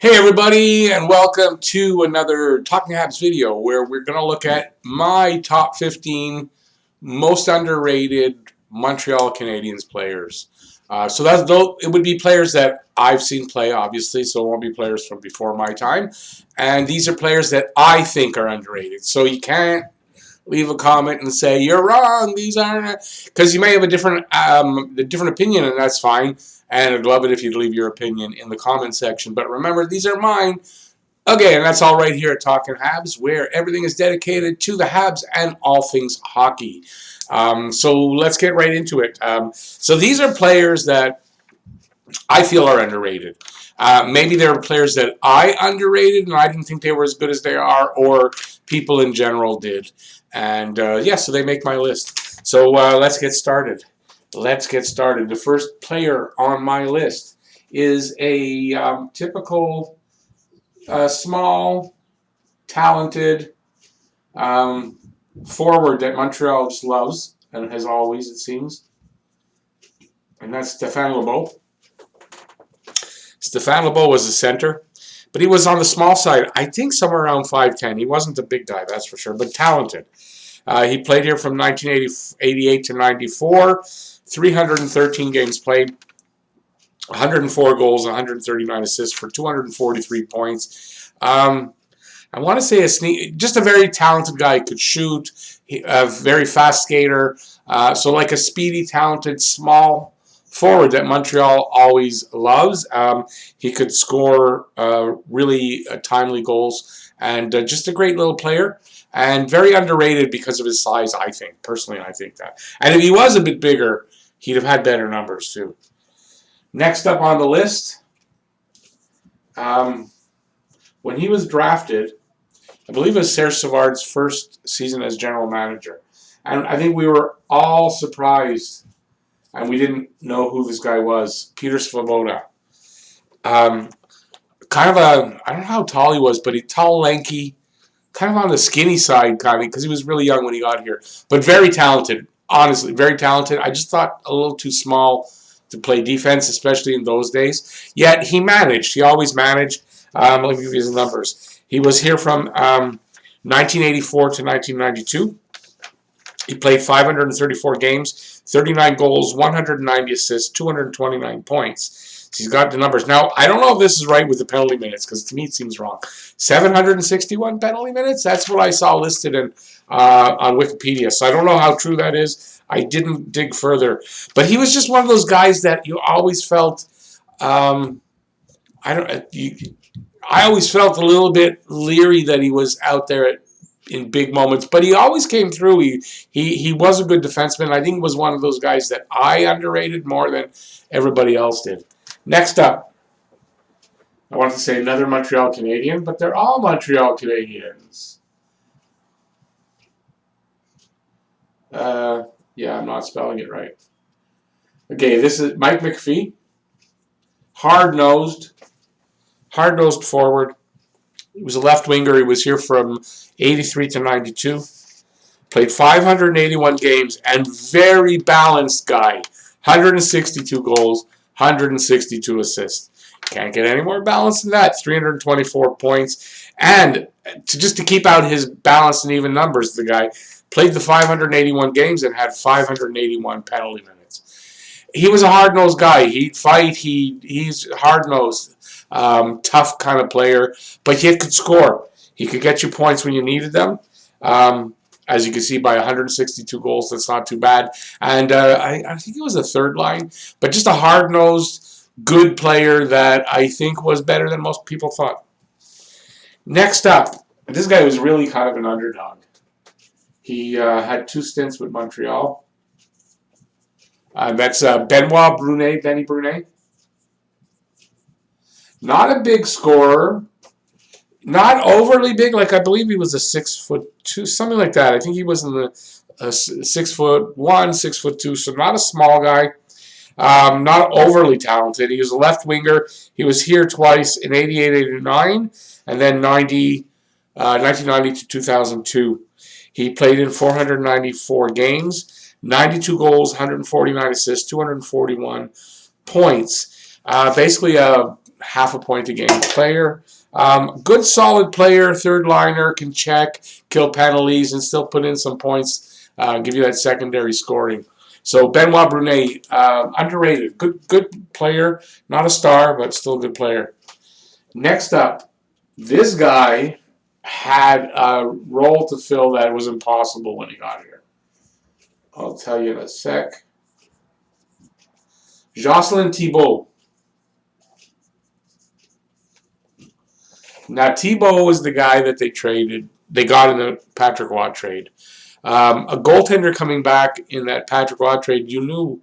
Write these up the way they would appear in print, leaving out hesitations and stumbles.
Hey everybody, and welcome to another Talking Habs video where we're going to look at my top 15 most underrated Montreal Canadiens players. It would be players that I've seen play, obviously, so it won't be players from before my time. And these are players that I think are underrated. So you can't leave a comment and say you're wrong. These aren't, because you may have a different opinion, and that's fine. And I'd love it if you'd leave your opinion in the comment section. But remember, these are mine. Okay, and that's all right here at Talking Habs, where everything is dedicated to the Habs and all things hockey. So let's get right into it. So these are players that I feel are underrated. Maybe there are players that I underrated and I didn't think they were as good as they are, or people in general did. And yeah, so they make my list. So let's get started. The first player on my list is a typical small, talented forward that Montreal just loves, and has always, it seems. And that's Stéphane Lebeau. Stéphane Lebeau was a center, but he was on the small side. I think somewhere around 5'10". He wasn't a big guy, that's for sure, but talented. He played here from 1988 to 94, 313 games played, 104 goals, 139 assists for 243 points. I want to say just a very talented guy. He could shoot, a very fast skater, so like a speedy, talented, small forward that Montreal always loves. He could score really timely goals, and just a great little player, and very underrated because of his size, I think. Personally, I think that. And if he was a bit bigger, he'd have had better numbers too. Next up on the list, when he was drafted, I believe it was Serge Savard's first season as general manager. And I think we were all surprised, and we didn't know who this guy was. Peter Svoboda. Kind of a, I don't know how tall he was, but he's tall, lanky, kind of on the skinny side, kind of, because he was really young when he got here. But very talented, honestly, very talented. I just thought a little too small to play defense, especially in those days. Yet he managed. He always managed. Let me give you his numbers. He was here from 1984 to 1992. He played 534 games, 39 goals, 190 assists, 229 points. So he's got the numbers. Now, I don't know if this is right with the penalty minutes, because to me it seems wrong. 761 penalty minutes? That's what I saw listed on Wikipedia. So I don't know how true that is. I didn't dig further. But he was just one of those guys that you always felt, I always felt a little bit leery that he was out there in big moments, but he always came through. He was a good defenseman. I think he was one of those guys that I underrated more than everybody else did. Next up, I want to say another Montreal Canadien, but they're all Montreal Canadiens. Yeah, I'm not spelling it right. Okay, this is Mike McPhee. Hard-nosed forward. He was a left winger. He was here from 83 to 92. Played 581 games, and very balanced guy. 162 goals, 162 assists. Can't get any more balanced than that. 324 points. And just to keep out his balanced and even numbers, the guy played the 581 games and had 581 penalty minutes. He was a hard-nosed guy. He'd fight. He's hard-nosed. Tough kind of player, but he could score. He could get you points when you needed them. As you can see, by 162 goals, that's not too bad. And I think it was a third line, but just a hard-nosed, good player that I think was better than most people thought. Next up, this guy was really kind of an underdog. He had 2 stints with Montreal. That's Benny Brunet. Not a big scorer. Not overly big. Like, I believe he was a 6'2", something like that. I think he was in the 6'1", 6'2", so not a small guy. Not overly talented. He was a left winger. He was here twice in 88, 89, and then 1990 to 2002. He played in 494 games, 92 goals, 149 assists, 241 points. Basically a half a point a game player. Good solid player, third liner, can check, kill penalties, and still put in some points, give you that secondary scoring. So Benoit Brunet, underrated. Good player. Not a star, but still a good player. Next up, this guy had a role to fill that was impossible when he got here. I'll tell you in a sec. Jocelyn Thibault. Now, Thibault was the guy that they traded. They got in the Patrick Watt trade. A goaltender coming back in that Patrick Watt trade, you knew.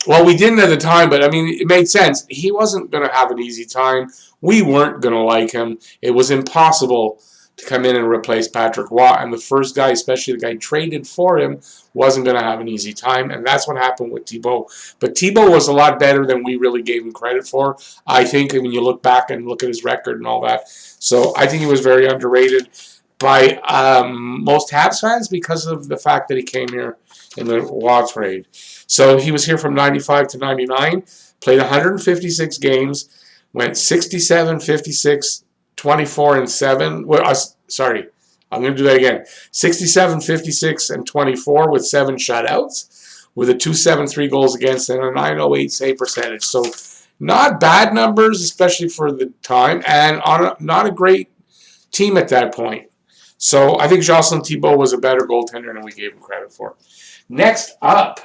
Well, we didn't at the time, but I mean, it made sense. He wasn't going to have an easy time. We weren't going to like him. It was impossible to come in and replace Patrick Watt, and the first guy, especially the guy traded for him, wasn't going to have an easy time, and that's what happened with Thibault. But Thibault was a lot better than we really gave him credit for, I think, when you look back and look at his record and all that. So I think he was very underrated by most Habs fans because of the fact that he came here in the Watt trade. So he was here from 95 to 99, played 156 games, went 67, 56, 24, and 7. Well, sorry, I'm going to do that again. 67, 56, and 24 with 7 shutouts, with a 273 goals against and a 908 save percentage. So not bad numbers, especially for the time, and on not a great team at that point. So I think Jocelyn Thibault was a better goaltender than we gave him credit for. Next up,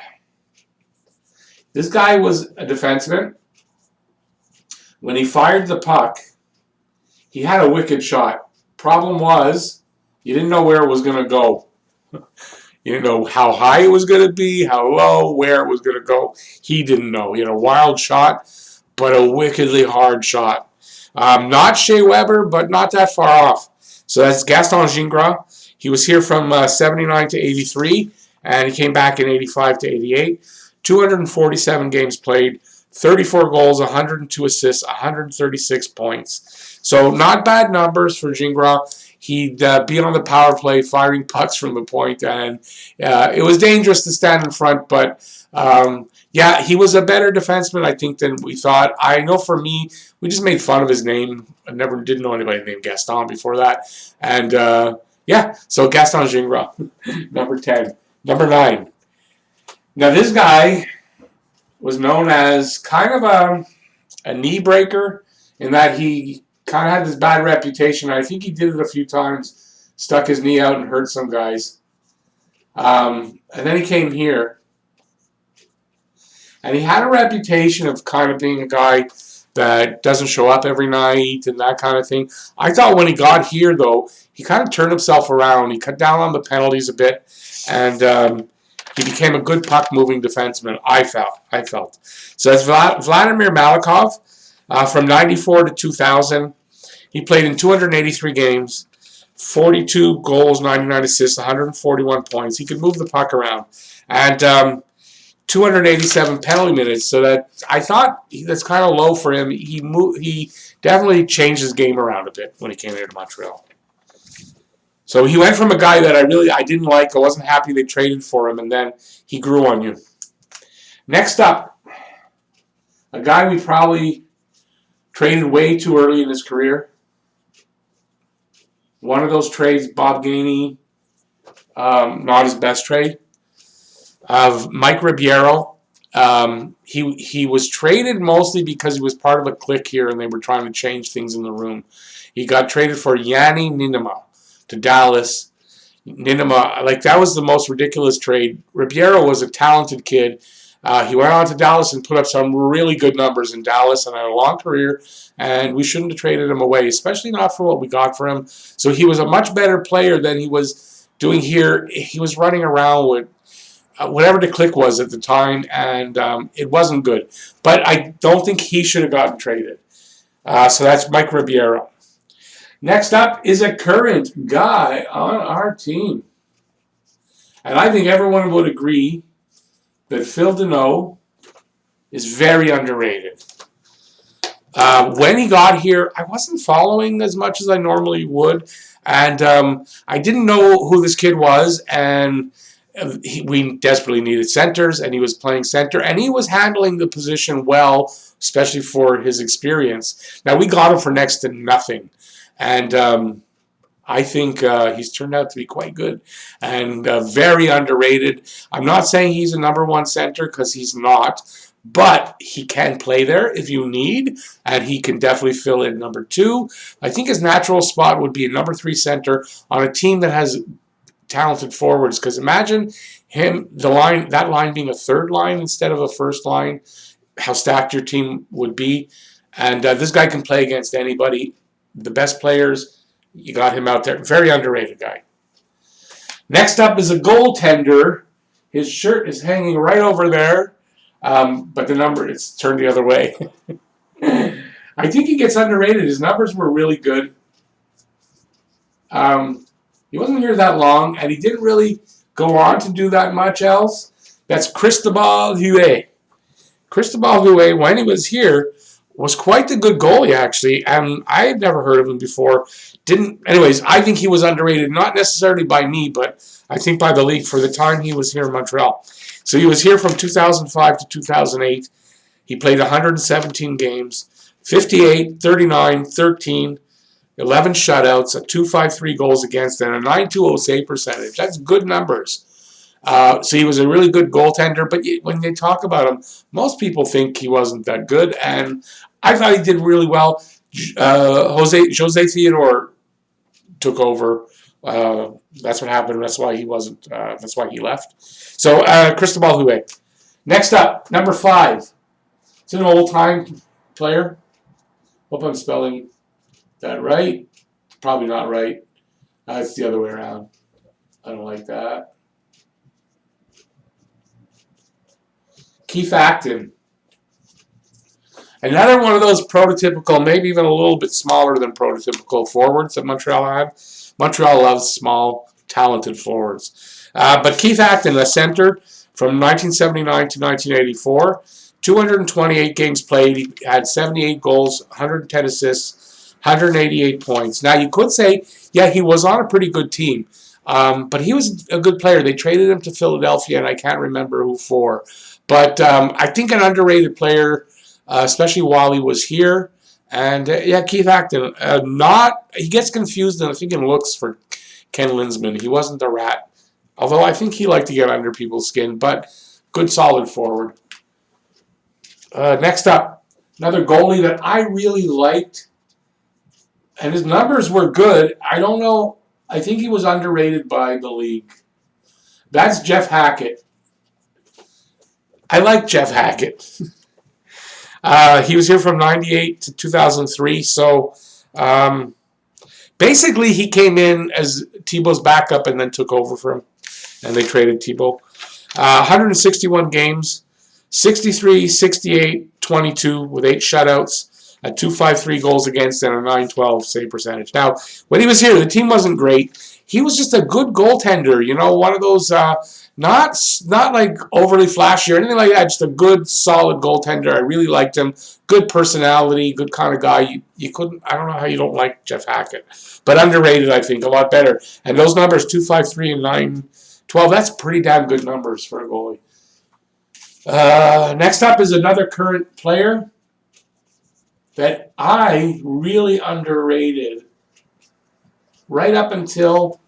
this guy was a defenseman. When he fired the puck, he had a wicked shot. Problem was, you didn't know where it was going to go. You didn't know how high it was going to be, how low, where it was going to go. He didn't know. He had a wild shot, but a wickedly hard shot. Not Shea Weber, but not that far off. So that's Gaston Gingras. He was here from 79 to 83, and he came back in 85 to 88. 247 games played, 34 goals, 102 assists, 136 points. So not bad numbers for Gingras. He'd be on the power play, firing pucks from the point, and it was dangerous to stand in front, but yeah, he was a better defenseman, I think, than we thought. I know for me, we just made fun of his name. I never didn't know anybody named Gaston before that. And yeah, so Gaston Gingras, number 10. Number 9. Now this guy was known as kind of a knee breaker in that he kind of had this bad reputation. I think he did it a few times, stuck his knee out and hurt some guys. And then he came here. And he had a reputation of kind of being a guy that doesn't show up every night and that kind of thing. I thought when he got here, though, he kind of turned himself around. He cut down on the penalties a bit, and he became a good puck-moving defenseman, I felt. So that's Vladimir Malikov from 94 to 2000. He played in 283 games, 42 goals, 99 assists, 141 points. He could move the puck around. And 287 penalty minutes, so that I thought that's kind of low for him. He definitely changed his game around a bit when he came here to Montreal. So he went from a guy that I didn't like, I wasn't happy they traded for him, and then he grew on you. Next up, a guy we probably traded way too early in his career. One of those trades, Bob Gainey, not his best trade. Of Mike Ribeiro. He was traded mostly because he was part of a clique here and they were trying to change things in the room. He got traded for Yanni Niinimaa to Dallas. Niinimaa, like, that was the most ridiculous trade. Ribeiro was a talented kid. He went on to Dallas and put up some really good numbers in Dallas and had a long career, and we shouldn't have traded him away, especially not for what we got for him. So he was a much better player than he was doing here. He was running around with whatever the click was at the time, and it wasn't good. But I don't think he should have gotten traded. So that's Mike Ribeiro. Next up is a current guy on our team. And I think everyone would agree that Phil Deneau is very underrated. When he got here, I wasn't following as much as I normally would. And I didn't know who this kid was, and we desperately needed centers, and he was playing center, and he was handling the position well, especially for his experience. Now, we got him for next to nothing, and I think he's turned out to be quite good and very underrated. I'm not saying he's a number one center because he's not, but he can play there if you need, and he can definitely fill in number two. I think his natural spot would be a number three center on a team that has talented forwards, because imagine that line being a third line instead of a first line, how stacked your team would be. And this guy can play against anybody. The best players, you got him out there. Very underrated guy. Next up is a goaltender. His shirt is hanging right over there, but the number, it's turned the other way. I think he gets underrated. His numbers were really good. He wasn't here that long, and he didn't really go on to do that much else. That's Cristobal Huet. Cristobal Huet, when he was here, was quite the good goalie, actually, and I had never heard of him before. Anyways, I think he was underrated, not necessarily by me, but I think by the league for the time he was here in Montreal. So he was here from 2005 to 2008. He played 117 games, 58, 39, 13, 11 shutouts, a 2.53 goals against, and a 9.20 save percentage. That's good numbers. So he was a really good goaltender, but when they talk about him, most people think he wasn't that good, and I thought he did really well. Jose Theodore took over. That's what happened. That's why he wasn't. That's why he left. So Cristobal Huet. Next up, number 5. It's an old-time player. Hope I'm spelling that right. Probably not right. It's the other way around. I don't like that. Keith Acton. Another one of those prototypical, maybe even a little bit smaller than prototypical forwards that Montreal had. Montreal loves small, talented forwards. But Keith Acton, a center from 1979 to 1984, 228 games played. He had 78 goals, 110 assists, 188 points. Now, you could say, yeah, he was on a pretty good team. But he was a good player. They traded him to Philadelphia, and I can't remember who for. But I think an underrated player, especially while he was here. And, yeah, Keith Acton, he gets confused, I think, in looks for Ken Linsman. He wasn't a rat. Although I think he liked to get under people's skin, but good, solid forward. Next up, another goalie that I really liked, and his numbers were good. I don't know. I think he was underrated by the league. That's Jeff Hackett. I like Jeff Hackett. He was here from 98 to 2003, so basically he came in as Thibault's backup and then took over for him, and they traded Thibault. 161 games, 63, 68, 22 with 8 shutouts, a 2.53 goals against, and a 9.12 save percentage. Now, when he was here, the team wasn't great. He was just a good goaltender, one of those, not like overly flashy or anything like that, just a good, solid goaltender. I really liked him. Good personality, good kind of guy. I don't know how you don't like Jeff Hackett. But underrated, I think, a lot better. And those numbers, 2.53 and 9.12, that's pretty damn good numbers for a goalie. Next up is another current player that I really underrated right up until,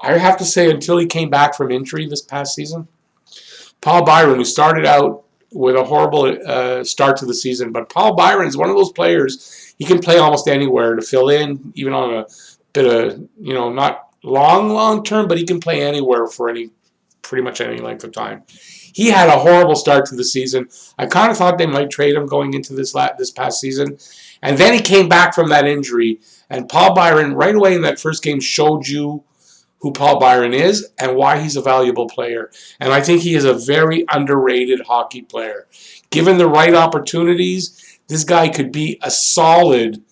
I have to say, until he came back from injury this past season. Paul Byron, who started out with a horrible start to the season, but Paul Byron is one of those players, he can play almost anywhere to fill in, even on a bit of, not long term, but he can play anywhere for pretty much any length of time. He had a horrible start to the season. I kind of thought they might trade him going into this past season. And then he came back from that injury. And Paul Byron, right away in that first game, showed you who Paul Byron is and why he's a valuable player. And I think he is a very underrated hockey player. Given the right opportunities, this guy could be a solid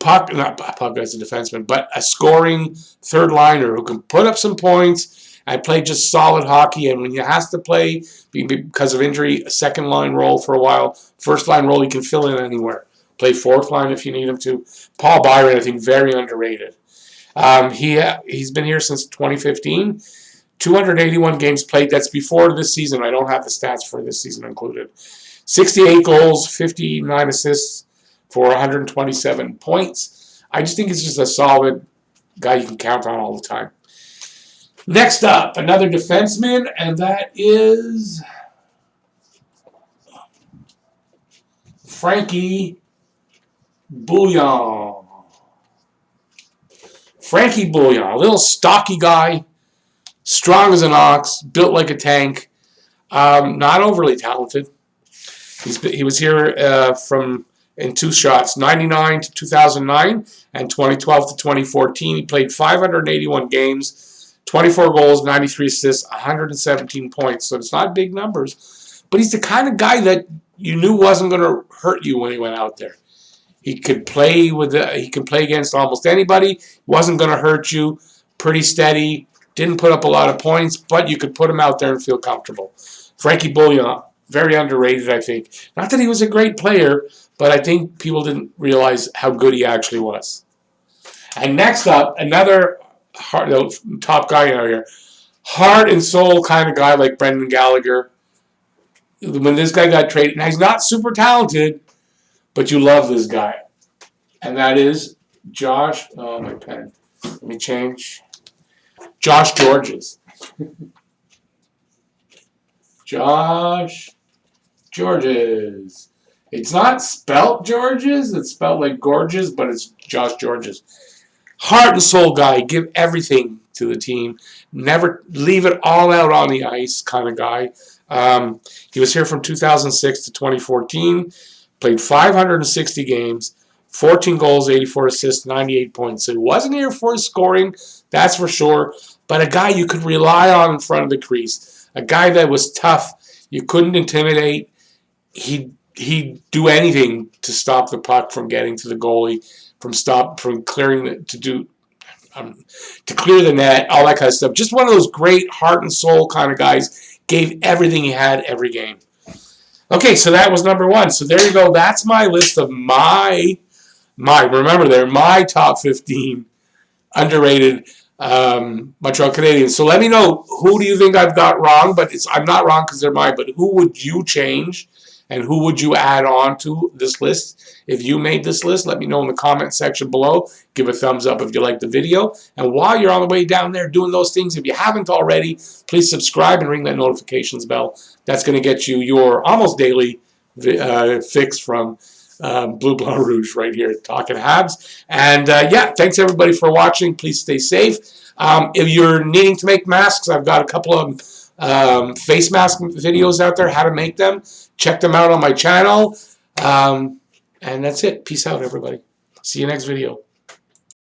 not puck as a defenseman, but a scoring third liner who can put up some points and play just solid hockey. And when he has to play, because of injury, a second line role for a while, first line role, he can fill in anywhere. Play fourth line if you need him to. Paul Byron, I think, very underrated. He's been here since 2015. 281 games played. That's before this season. I don't have the stats for this season included. 68 goals, 59 assists for 127 points. I just think it's just a solid guy you can count on all the time. Next up, another defenseman, and that is Frankie Bouillon. Frankie Bouillon, a little stocky guy, strong as an ox, built like a tank, not overly talented. He was here in two shots, 99 to 2009 and 2012 to 2014. He played 581 games, 24 goals, 93 assists, 117 points. So it's not big numbers, but he's the kind of guy that you knew wasn't going to hurt you when he went out there. He could play against almost anybody. Wasn't going to hurt you. Pretty steady. Didn't put up a lot of points, but you could put him out there and feel comfortable. Frankie Bouillon, very underrated, I think. Not that he was a great player, but I think people didn't realize how good he actually was. And next up, another top guy out here. Heart and soul kind of guy like Brendan Gallagher. When this guy got traded, now he's not super talented, but you love this guy. And that is Josh, oh my pen, let me change. Josh Georges. Josh Georges. It's not spelt Georges, it's spelled like gorgeous, but it's Josh Georges. Heart and soul guy, give everything to the team. Never leave it all out on the ice kind of guy. He was here from 2006 to 2014. Played 560 games, 14 goals, 84 assists, 98 points. So he wasn't here for his scoring, that's for sure. But a guy you could rely on in front of the crease. A guy that was tough. You couldn't intimidate. He'd do anything to stop the puck from getting to the goalie, from clearing to clear the net, all that kind of stuff. Just one of those great heart and soul kind of guys. Gave everything he had every game. Okay, so that was number one. So there you go. That's my list of my top 15 underrated Montreal Canadiens. So let me know, who do you think I've got wrong? But I'm not wrong because they're mine. But who would you change? And who would you add on to this list? If you made this list, let me know in the comment section below. Give a thumbs up if you liked the video. And while you're on the way down there doing those things, if you haven't already, please subscribe and ring that notifications bell. That's going to get you your almost daily fix from Blue Blanc Rouge right here at Talking Habs. And yeah, thanks everybody for watching. Please stay safe. If you're needing to make masks, I've got a couple of face mask videos out there, how to make them. Check them out on my channel. And that's it. Peace out, everybody. See you next video.